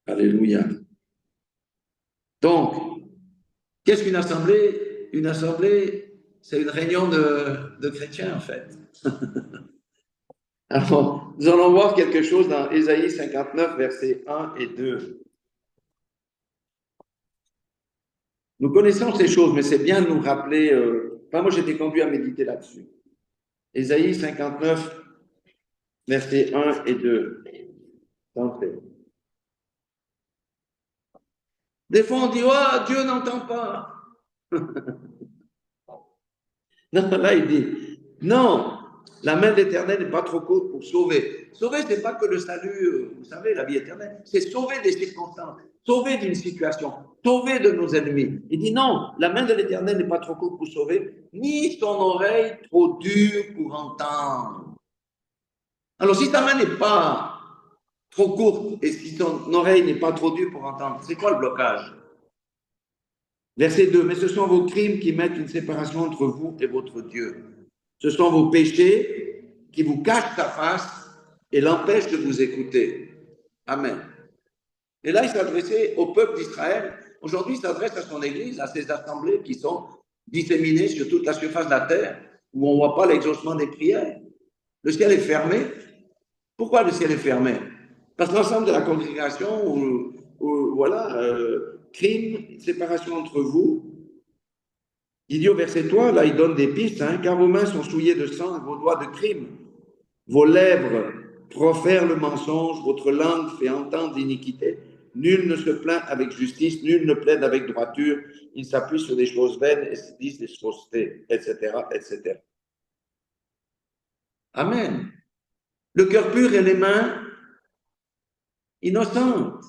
Alléluia. Donc, qu'est-ce qu'une assemblée? Une assemblée, c'est une réunion de chrétiens, en fait. Alors, nous allons voir quelque chose dans Ésaïe 59, versets 1 et 2. Nous connaissons ces choses, mais c'est bien de nous rappeler. Enfin, moi, j'étais conduit à méditer là-dessus. Ésaïe 59, versets 1 et 2. Tentez. Des fois, on dit, oh, Dieu n'entend pas. Non, là, il dit, non, la main de l'Éternel n'est pas trop courte pour sauver. Sauver, ce n'est pas que le salut, vous savez, la vie éternelle. C'est sauver des circonstances, sauver d'une situation, sauver de nos ennemis. Il dit, non, la main de l'Éternel n'est pas trop courte pour sauver, ni son oreille trop dure pour entendre. Alors, si ta main n'est pas trop courte et si ton oreille n'est pas trop dure pour entendre, c'est quoi le blocage? Verset 2, mais ce sont vos crimes qui mettent une séparation entre vous et votre Dieu. Ce sont vos péchés qui vous cachent sa face et l'empêchent de vous écouter. Amen. Et là, il s'adressait au peuple d'Israël. Aujourd'hui, il s'adresse à son Église, à ses assemblées qui sont disséminées sur toute la surface de la terre, où on ne voit pas l'exaucement des prières. Le ciel est fermé. Pourquoi le ciel est fermé? Parce que l'ensemble de la congrégation, voilà, crime, séparation entre vous. Il dit au verset 3, là il donne des pistes, hein, car vos mains sont souillées de sang et vos doigts de crime. Vos lèvres profèrent le mensonge, votre langue fait entendre l'iniquité. Nul ne se plaint avec justice, nul ne plaide avec droiture. Il s'appuie sur des choses vaines et se disent des faussetés, etc., etc. Amen. Le cœur pur et les mains innocentes.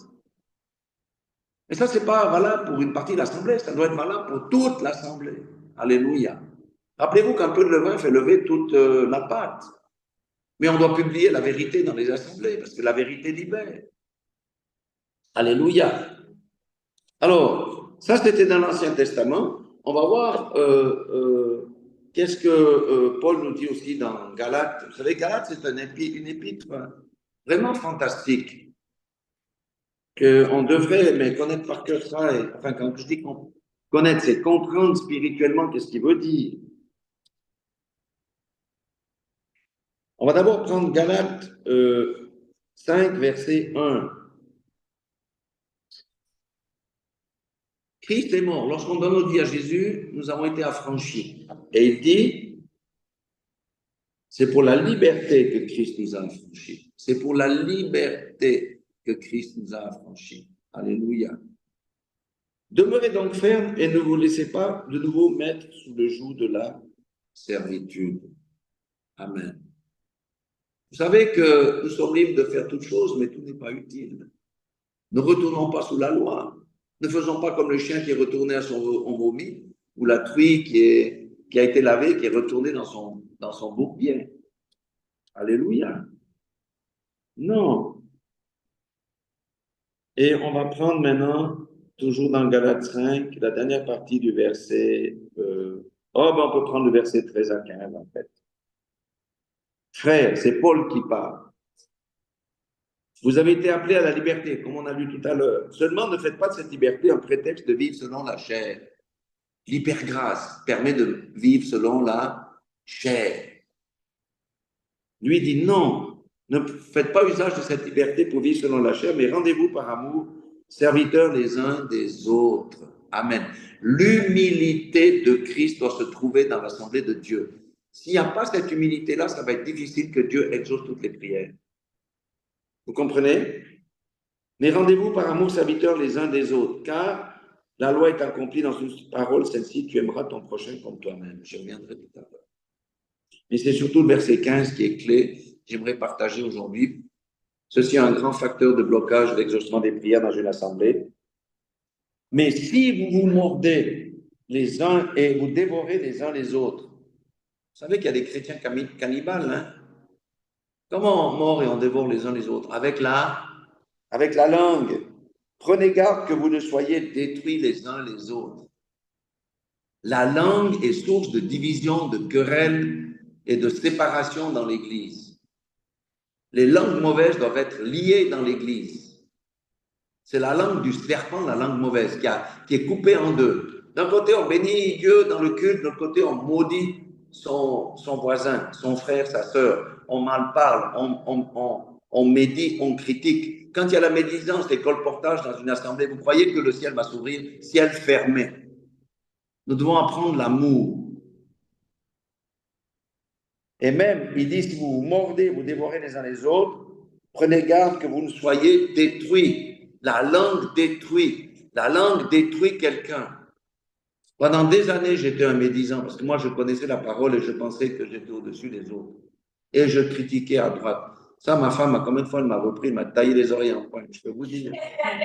Et ça, ce n'est pas valable pour une partie de l'Assemblée, ça doit être valable pour toute l'Assemblée. Alléluia. Rappelez-vous qu'un peu de levain fait lever toute la pâte. Mais on doit publier la vérité dans les assemblées, parce que la vérité libère. Alléluia. Alors, ça c'était dans l'Ancien Testament. On va voir qu'est-ce que Paul nous dit aussi dans Galates. Vous savez, Galates, c'est une épître vraiment fantastique, qu'on devrait mais connaître par cœur ça. Et, enfin, quand je dis connaître, c'est comprendre spirituellement qu'est-ce qu'il veut dire. On va d'abord prendre Galates 5, verset 1. Christ est mort. Lorsqu'on donne notre vie à Jésus, nous avons été affranchis. Et il dit, c'est pour la liberté que Christ nous a affranchis. C'est pour la liberté que Christ nous a affranchis. Alléluia. Demeurez donc fermes et ne vous laissez pas de nouveau mettre sous le joug de la servitude. Amen. Vous savez que nous sommes libres de faire toutes choses, mais tout n'est pas utile. Ne retournons pas sous la loi. Ne faisons pas comme le chien qui est retourné à son vomi, ou la truie qui a été lavée, qui est retournée dans son bourbier. Alléluia. Non. Et on va prendre maintenant, toujours dans Galates 5, la dernière partie du verset. On peut prendre le verset 13 à 15, en fait. Frère, c'est Paul qui parle. Vous avez été appelés à la liberté, comme on a lu tout à l'heure. Seulement, ne faites pas de cette liberté un prétexte de vivre selon la chair. L'hypergrâce permet de vivre selon la chair. Lui dit non, ne faites pas usage de cette liberté pour vivre selon la chair, mais rendez-vous par amour, serviteurs les uns des autres. Amen. L'humilité de Christ doit se trouver dans l'assemblée de Dieu. S'il n'y a pas cette humilité-là, ça va être difficile que Dieu exauce toutes les prières. Vous comprenez? Mais rendez-vous par amour, serviteurs les uns des autres, car la loi est accomplie dans une parole, celle-ci, tu aimeras ton prochain comme toi-même. Je reviendrai tout à l'heure. Mais c'est surtout le verset 15 qui est clé. J'aimerais partager aujourd'hui. Ceci est un grand facteur de blocage de l'exaucement des prières dans une assemblée. Mais si vous vous mordez les uns et vous dévorez les uns les autres, vous savez qu'il y a des chrétiens cannibales, hein? Comment on mord et on dévore les uns les autres? Avec la langue. Prenez garde que vous ne soyez détruits les uns les autres. La langue est source de division, de querelles et de séparation dans l'Église. Les langues mauvaises doivent être liées dans l'Église. C'est la langue du serpent, la langue mauvaise, qui est coupée en deux. D'un côté, on bénit Dieu dans le culte, de l'autre côté, on maudit son voisin, son frère, sa sœur. On mal parle, on médit, on critique. Quand il y a la médisance, les colportages dans une assemblée, vous croyez que le ciel va s'ouvrir? Ciel fermé. Nous devons apprendre l'amour. Et même, il dit, si vous vous mordez, vous dévorez les uns les autres, prenez garde que vous ne soyez détruits. La langue détruit. La langue détruit quelqu'un. Pendant des années, j'étais un médisant parce que moi, je connaissais la parole et je pensais que j'étais au-dessus des autres. Et je critiquais à droite. Ça, ma femme, à combien de fois elle m'a repris, elle m'a taillé les oreilles en pointe, je peux vous dire.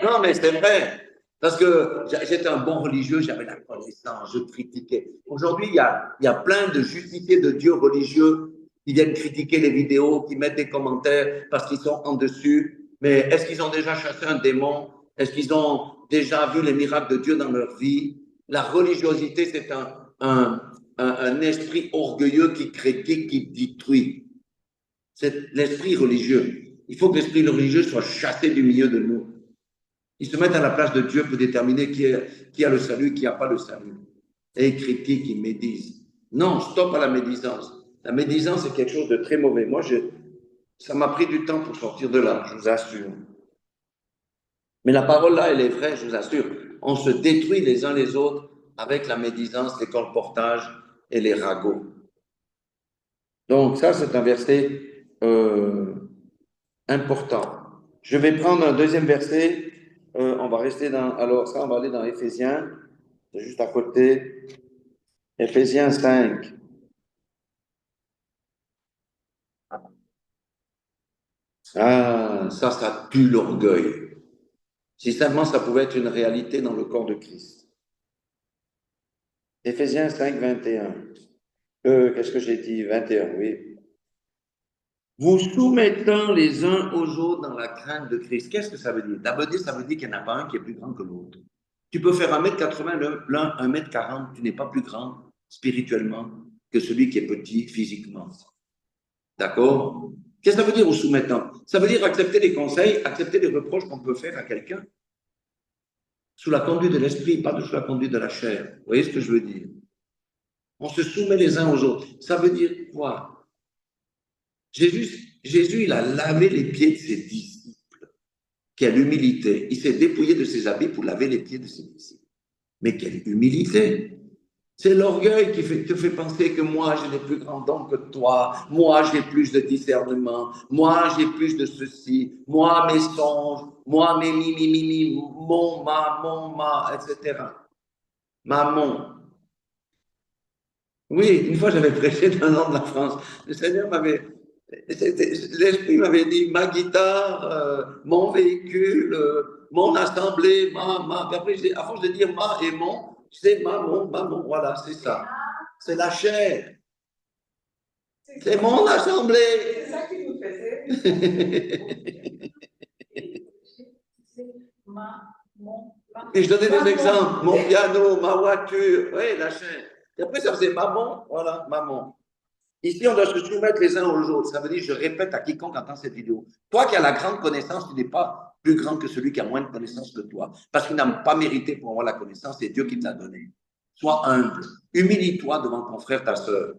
Non, mais c'est vrai. Parce que j'étais un bon religieux, j'avais la connaissance, je critiquais. Aujourd'hui, il y a plein de justiciers de Dieu religieux qui viennent critiquer les vidéos, qui mettent des commentaires parce qu'ils sont en dessus. Mais est-ce qu'ils ont déjà chassé un démon? Est-ce qu'ils ont déjà vu les miracles de Dieu dans leur vie? La religiosité, c'est un esprit orgueilleux qui critique, qui détruit. C'est l'esprit religieux. Il faut que l'esprit religieux soit chassé du milieu de nous. Ils se mettent à la place de Dieu pour déterminer qui a le salut, qui n'a pas le salut. Et ils critiquent, ils médisent. Non, stop à la médisance. La médisance, c'est quelque chose de très mauvais. Moi, ça m'a pris du temps pour sortir de là, je vous assure. Mais la parole là, elle est vraie, je vous assure. On se détruit les uns les autres avec la médisance, les colportages et les ragots. Donc ça, c'est un verset important. Je vais prendre un deuxième verset. On va rester dans. Alors, ça, on va aller dans Éphésiens. C'est juste à côté. Éphésiens 5. Ah, ça tue l'orgueil. Si seulement ça pouvait être une réalité dans le corps de Christ. Éphésiens 5, 21. Qu'est-ce que j'ai dit? 21, oui. Vous soumettant les uns aux autres dans la crainte de Christ. Qu'est-ce que ça veut dire? D'abord, ça veut dire qu'il n'y en a pas un qui est plus grand que l'autre. Tu peux faire 1m80, l'un 1m40, tu n'es pas plus grand spirituellement que celui qui est petit physiquement. D'accord? Qu'est-ce que ça veut dire vous soumettant? Ça veut dire accepter les conseils, accepter les reproches qu'on peut faire à quelqu'un sous la conduite de l'esprit, pas sous la conduite de la chair. Vous voyez ce que je veux dire? On se soumet les uns aux autres. Ça veut dire quoi? Jésus, il a lavé les pieds de ses disciples. Quelle humilité. Il s'est dépouillé de ses habits pour laver les pieds de ses disciples. Mais quelle humilité. C'est l'orgueil qui te fait penser que moi, j'ai les plus grands dons que toi. Moi, j'ai plus de discernement. Moi, j'ai plus de ceci. Moi, mes songes. Moi, mes mi, mon, ma, etc. Maman. Oui, une fois, j'avais prêché dans le nord de la France. Le Seigneur m'avait l'Esprit m'avait dit ma guitare, mon véhicule, mon assemblée, ma. Puis après, à force de dire ma et mon, c'est mon, voilà, c'est ça. C'est la chair. C'est mon assemblée. C'est ça qui nous faisait. Et je donnais des exemples. Mon piano, ma voiture, oui, la chair. Et après, ça faisait maman, voilà, maman. Ici, on doit se soumettre les uns aux autres. Ça veut dire, je répète à quiconque entend cette vidéo. Toi qui as la grande connaissance, tu n'es pas plus grand que celui qui a moins de connaissance que toi. Parce qu'il n'a pas mérité pour avoir la connaissance, c'est Dieu qui te l'a donné. Sois humble. Humilie-toi devant ton frère, ta soeur.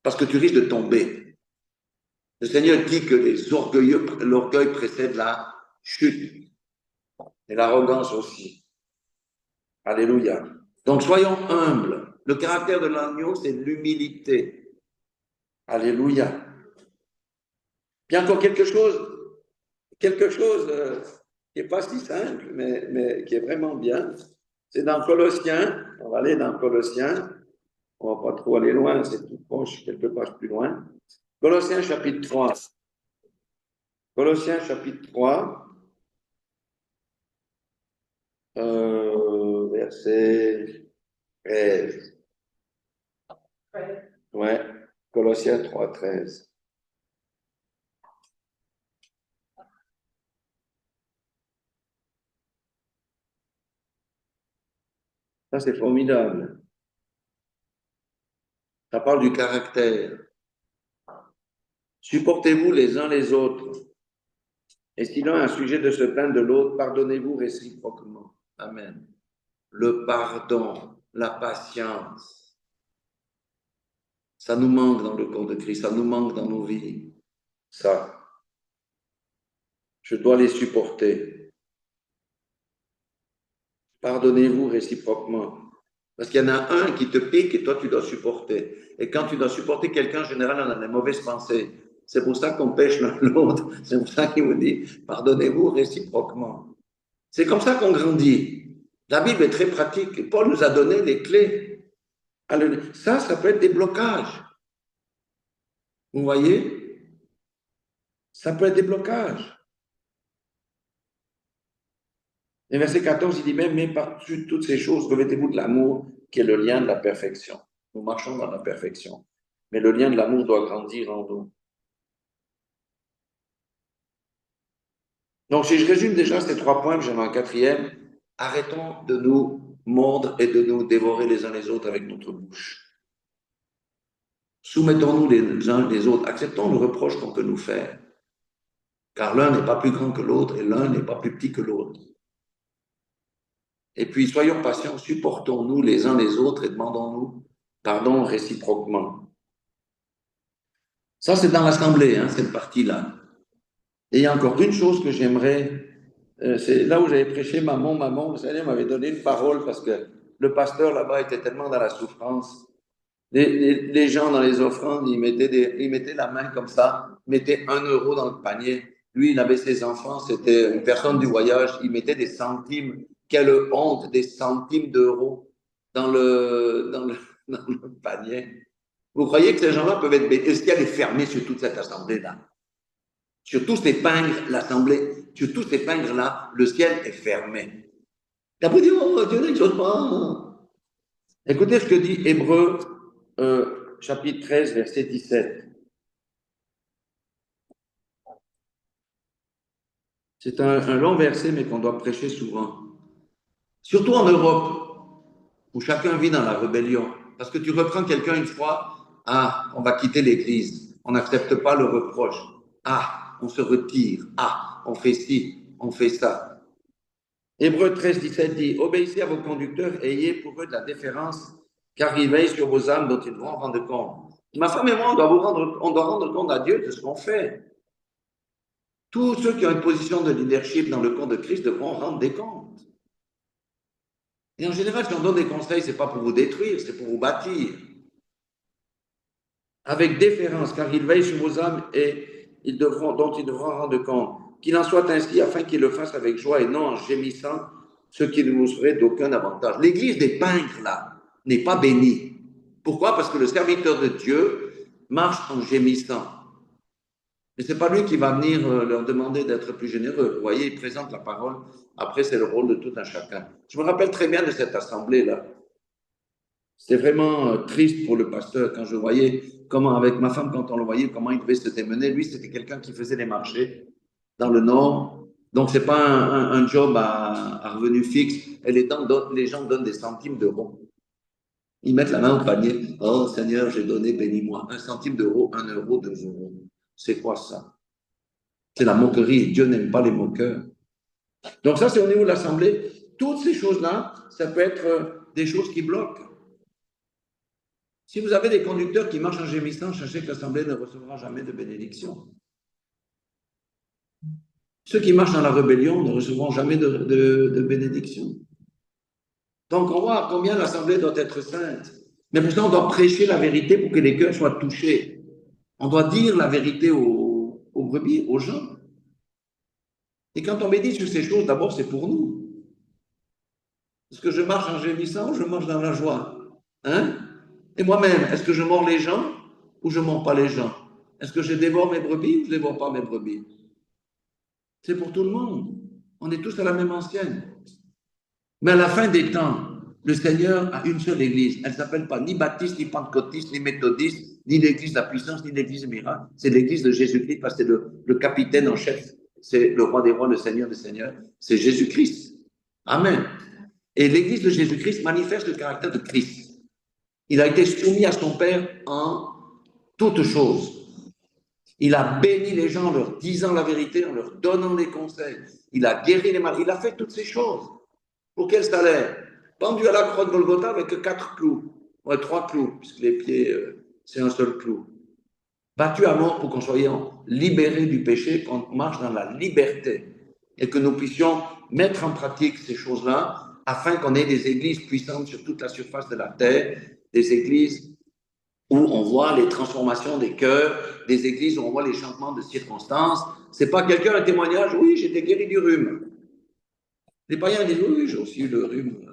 Parce que tu risques de tomber. Le Seigneur dit que l'orgueil précède la chute. Et l'arrogance aussi. Alléluia. Donc soyons humbles. Le caractère de l'agneau, c'est l'humilité. Alléluia. Puis encore quelque chose qui n'est pas si simple, mais qui est vraiment bien. C'est dans Colossiens, on va aller dans Colossiens, on ne va pas trop aller loin, c'est tout proche, quelques pages plus loin. Colossiens chapitre 3. Colossiens chapitre 3, verset 13. Ouais, Colossiens 3, 13. Ça, c'est formidable. Ça parle du caractère. Supportez-vous les uns les autres Et si l'un a un sujet de se plaindre de l'autre, pardonnez-vous réciproquement. Amen. Le pardon, la patience, ça nous manque dans le corps de Christ, ça nous manque dans nos vies. Ça, je dois les supporter. Pardonnez-vous réciproquement. Parce qu'il y en a un qui te pique et toi, tu dois supporter. Et quand tu dois supporter quelqu'un, en général, on a des mauvaises pensées. C'est pour ça qu'on pêche l'un l'autre. C'est pour ça qu'il vous dit, pardonnez-vous réciproquement. C'est comme ça qu'on grandit. La Bible est très pratique. Paul nous a donné les clés. Ça peut être des blocages. Vous voyez? Ça peut être des blocages. Et verset 14, il dit même, mais par-dessus toutes ces choses, revêtez-vous de l'amour, qui est le lien de la perfection. Nous marchons dans la perfection. Mais le lien de l'amour doit grandir en nous. Donc, si je résume déjà ces 3 points, j'en ai un quatrième, arrêtons de nous mordre et de nous dévorer les uns les autres avec notre bouche. Soumettons-nous les uns les autres, acceptons le reproche qu'on peut nous faire, car l'un n'est pas plus grand que l'autre et l'un n'est pas plus petit que l'autre. Et puis, soyons patients, supportons-nous les uns les autres et demandons-nous pardon réciproquement. Ça, c'est dans l'Assemblée, hein, cette partie-là. Et il y a encore une chose que j'aimerais, c'est là où j'avais prêché Maman, le Seigneur m'avait donné une parole parce que le pasteur là-bas était tellement dans la souffrance. Les gens dans les offrandes, ils mettaient la main comme ça, mettaient 1 euro dans le panier. Lui, il avait ses enfants, c'était une personne du voyage, il mettait des centimes. Quelle honte, des centimes d'euros dans dans le panier. Vous croyez que ces gens-là peuvent être bêtes? Est-ce qu'il y a des fermés sur toute cette assemblée-là? Sur tous ces pingres, l'assemblée, sur tous ces pingres-là, le ciel est fermé. Et après, dit, oh, Dieu n'exauce pas. Écoutez ce que dit Hébreux, chapitre 13, verset 17. C'est un long verset, mais qu'on doit prêcher souvent. Surtout en Europe, où chacun vit dans la rébellion. Parce que tu reprends quelqu'un une fois, ah, on va quitter l'église, on n'accepte pas le reproche. Ah, on se retire. Ah, on fait ci, on fait ça. Hébreux 13, 17 dit, obéissez à vos conducteurs et ayez pour eux de la déférence, car ils veillent sur vos âmes dont ils devront rendre compte. Ma femme et moi, on doit rendre compte à Dieu de ce qu'on fait. Tous ceux qui ont une position de leadership dans le corps de Christ devront rendre des comptes. Et en général, si on donne des conseils, ce n'est pas pour vous détruire, c'est pour vous bâtir. Avec déférence, car ils veillent sur vos âmes et dont ils devront rendre compte. Qu'il en soit ainsi afin qu'ils le fassent avec joie et non en gémissant, ce qui ne vous serait d'aucun avantage. L'église des pingres, là, n'est pas bénie. Pourquoi? Parce que le serviteur de Dieu marche en gémissant. Mais ce n'est pas lui qui va venir leur demander d'être plus généreux. Vous voyez, il présente la parole. Après, c'est le rôle de tout un chacun. Je me rappelle très bien de cette assemblée-là. C'était vraiment triste pour le pasteur quand je voyais comment, avec ma femme, quand on le voyait, comment il devait se démener. Lui, c'était quelqu'un qui faisait les marchés dans le Nord. Donc, ce n'est pas un job à revenu fixe. Et les gens donnent des centimes d'euros. Ils mettent la main au panier. Oh Seigneur, j'ai donné, bénis-moi. 1 centime d'euro, 1 euro, 2 euros. C'est quoi ça? C'est la moquerie. Dieu n'aime pas les moqueurs. Donc ça, c'est au niveau de l'Assemblée. Toutes ces choses-là, ça peut être des choses qui bloquent. Si vous avez des conducteurs qui marchent en gémissant, sachez que l'Assemblée ne recevra jamais de bénédiction. Ceux qui marchent dans la rébellion ne recevront jamais de bénédiction. Donc on voit combien l'Assemblée doit être sainte. Mais pour ça, on doit prêcher la vérité pour que les cœurs soient touchés. On doit dire la vérité aux brebis, aux gens. Et quand on médite sur ces choses, d'abord, c'est pour nous. Est-ce que je marche en gémissant ou je marche dans la joie? Hein? Et moi-même, est-ce que je mords les gens ou je ne mords pas les gens? Est-ce que je dévore mes brebis ou je ne dévore pas mes brebis? C'est pour tout le monde. On est tous à la même ancienne. Mais à la fin des temps, le Seigneur a une seule église. Elle ne s'appelle pas ni baptiste, ni pentecôtiste, ni méthodiste, ni l'église de la puissance, ni l'église des miracles. C'est l'église de Jésus-Christ parce que c'est le capitaine en chef. C'est le roi des rois, le Seigneur des seigneurs. C'est Jésus-Christ. Amen. Et l'église de Jésus-Christ manifeste le caractère de Christ. Il a été soumis à son Père en toutes choses. Il a béni les gens en leur disant la vérité, en leur donnant des conseils. Il a guéri les malades. Il a fait toutes ces choses. Pour quel salaire? Pendu à la croix de Golgotha avec 4 clous. Ouais, 3 clous, puisque les pieds, c'est un seul clou. Battu à mort pour qu'on soit libérés du péché, qu'on marche dans la liberté et que nous puissions mettre en pratique ces choses-là afin qu'on ait des églises puissantes sur toute la surface de la terre, des églises où on voit les transformations des cœurs, des églises où on voit les changements de circonstances. C'est pas quelqu'un, un témoignage, oui, j'étais guéri du rhume. Les païens disent, oui, j'ai aussi eu le rhume,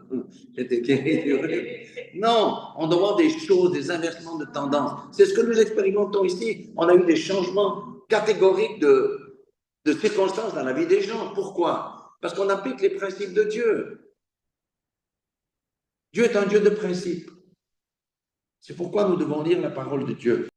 j'étais guéri du rhume. Non, on doit voir des choses, des inversements de tendance. C'est ce que nous expérimentons ici. On a eu des changements catégoriques de circonstances dans la vie des gens. Pourquoi? Parce qu'on applique les principes de Dieu. Dieu est un Dieu de principes. C'est pourquoi nous devons lire la parole de Dieu.